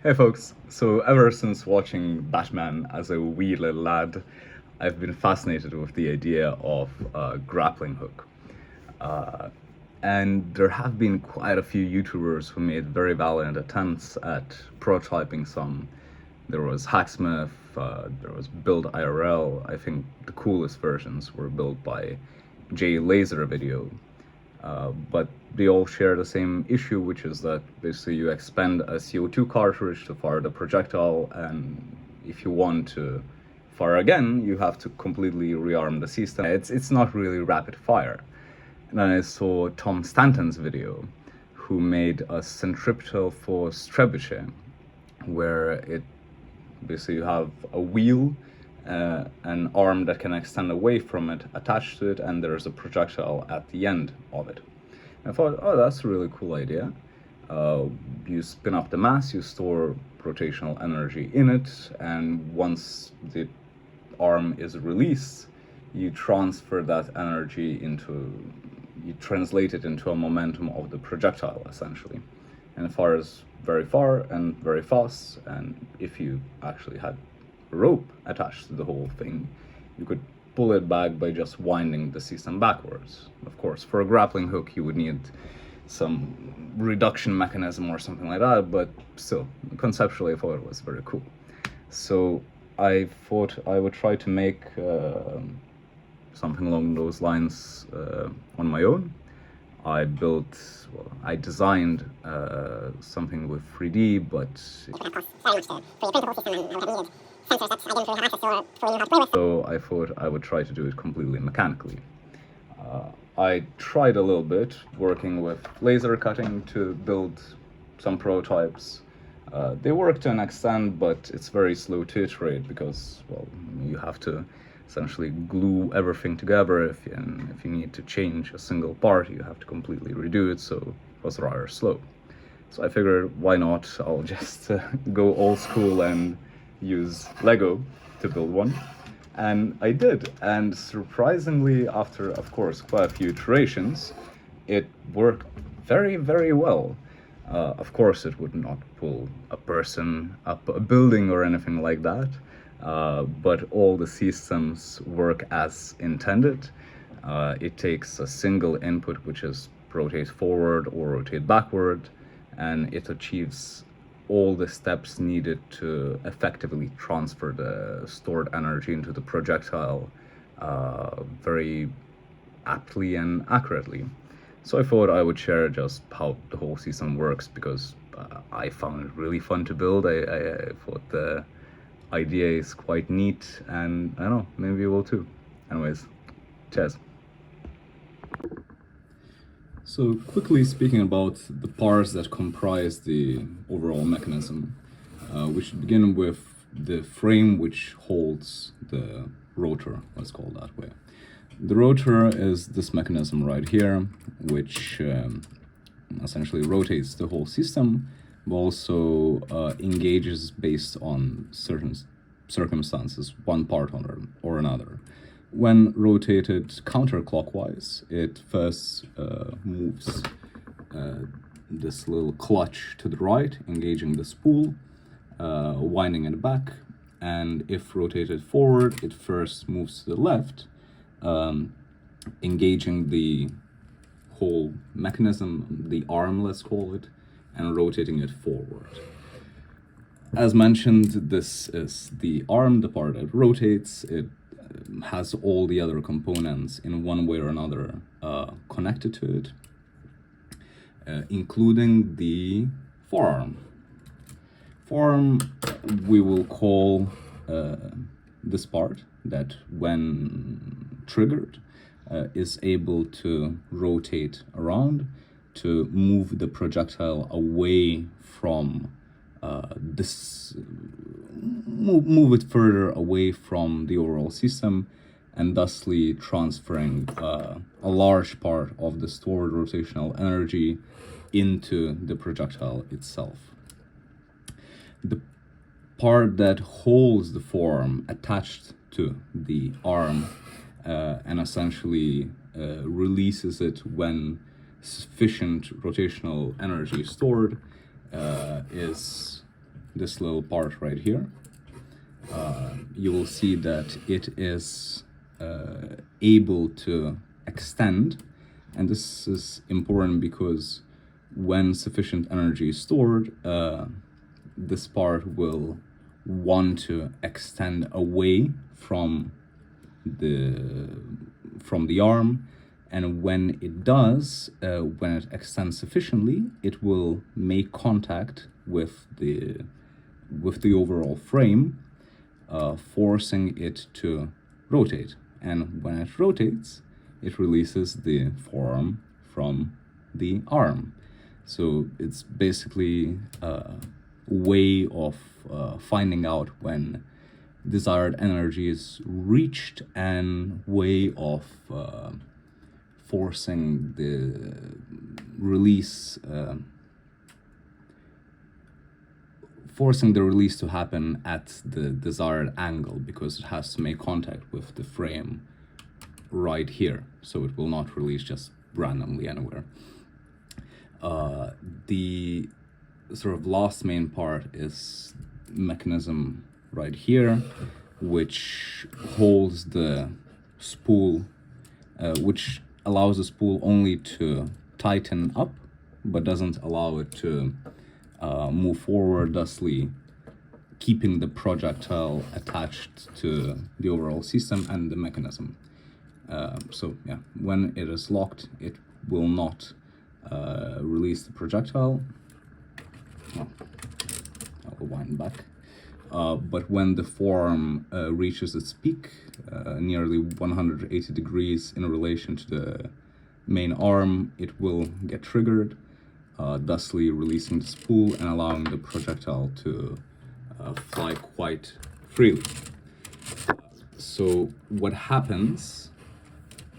Hey folks, so ever since watching Batman as a wee little lad, I've been fascinated with the idea of a grappling hook. And there have been quite a few YouTubers who made very valiant attempts at prototyping some. There was Hacksmith, there was Build IRL. I think the coolest versions were built by JLasserVideo. But they all share the same issue, which is that basically you expend a CO2 cartridge to fire the projectile, and if you want to fire again, you have to completely rearm the system. It's not really rapid fire. And then I saw Tom Stanton's video, who made a centripetal for trebuchet, where it basically you have a wheel, an arm that can extend away from it attached to it, and there's a projectile at the end of it. I thought, oh, that's a really cool idea. You spin up the mass, you store rotational energy in it, and once the arm is released, you transfer that energy you translate it into a momentum of the projectile, essentially. And it fires very far and very fast, and if you actually had rope attached to the whole thing, you could pull it back by just winding the system backwards. Of course, for a grappling hook you would need some reduction mechanism or something like that, but still, conceptually I thought it was very cool. So I thought I would try to make something along those lines on my own. I designed something with 3D, but so I thought I would try to do it completely mechanically. I tried a little bit working with laser cutting to build some prototypes. They work to an extent, but it's very slow to iterate because, well, you have to essentially glue everything together. If you need to change a single part, you have to completely redo it, so it was rather slow. So I figured, why not? I'll just go old school and use Lego to build one. And I did, and surprisingly, after, of course, quite a few iterations, it worked very, very well. Of course, it would not pull a person up a building or anything like that, but all the systems work as intended. It takes a single input, which is rotate forward or rotate backward, and it achieves all the steps needed to effectively transfer the stored energy into the projectile very aptly and accurately. So I thought I would share just how the whole system works, because I found it really fun to build. I thought the idea is quite neat, and I don't know, maybe you will too. Anyways, cheers. So quickly speaking about the parts that comprise the overall mechanism, we should begin with the frame which holds the rotor, let's call it that way. The rotor is this mechanism right here, which essentially rotates the whole system, but also engages based on certain circumstances, one part or another. When rotated counterclockwise, it first moves this little clutch to the right, engaging the spool, winding it back, and if rotated forward, it first moves to the left, engaging the whole mechanism, the arm, let's call it, and rotating it forward. As mentioned, this is the arm, the part that rotates. It has all the other components in one way or another connected to it, including the forearm. Forearm we will call this part that, when triggered, is able to rotate around to move the projectile away from move it further away from the overall system, and thusly transferring a large part of the stored rotational energy into the projectile itself. The part that holds the forearm attached to the arm and essentially releases it when sufficient rotational energy is stored is this little part right here, you will see that it is able to extend, and this is important because when sufficient energy is stored, this part will want to extend away from the arm, and when it does, when it extends sufficiently, it will make contact with the overall frame, forcing it to rotate. And when it rotates, it releases the forearm from the arm. So it's basically a way of finding out when desired energy is reached, and way of forcing the release to happen at the desired angle, because it has to make contact with the frame right here, so it will not release just randomly anywhere. The sort of last main part is mechanism right here, which holds the spool, which allows the spool only to tighten up, but doesn't allow it to move forward, thusly keeping the projectile attached to the overall system and the mechanism. So yeah, when it is locked, it will not release the projectile. Well, I'll wind back. But when the forearm reaches its peak, nearly 180 degrees in relation to the main arm, it will get triggered, thusly releasing the spool and allowing the projectile to fly quite freely. So what happens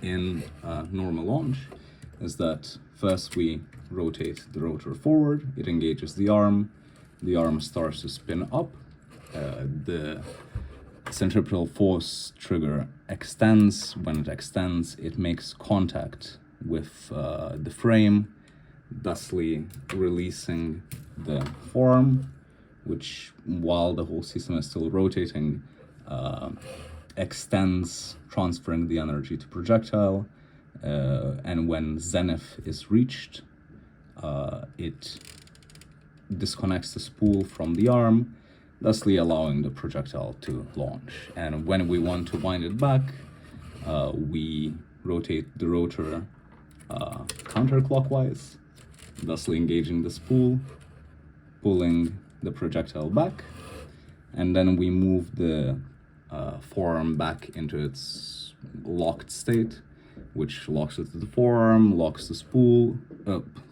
in normal launch is that first we rotate the rotor forward, it engages the arm starts to spin up, the centripetal force trigger extends. When it extends, it makes contact with the frame, thusly releasing the forearm, which, while the whole system is still rotating, extends, transferring the energy to projectile, and when zenith is reached, it disconnects the spool from the arm, thusly allowing the projectile to launch. And when we want to wind it back, we rotate the rotor counterclockwise, thusly engaging the spool, pulling the projectile back, and then we move the forearm back into its locked state, which locks it to the forearm, locks the spool,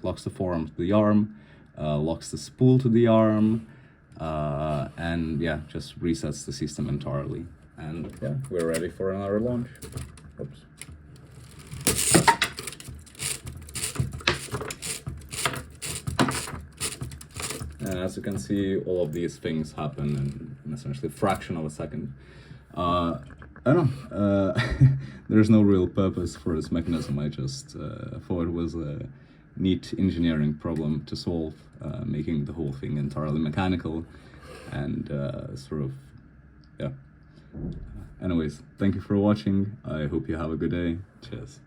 locks the forearm to the arm, locks the spool to the arm, and yeah, just resets the system entirely. And yeah, we're ready for another launch. Oops. And as you can see, all of these things happen in essentially a fraction of a second. I don't know, there's no real purpose for this mechanism. I just thought it was a neat engineering problem to solve, making the whole thing entirely mechanical and sort of, yeah. Anyways, thank you for watching. I hope you have a good day. Cheers.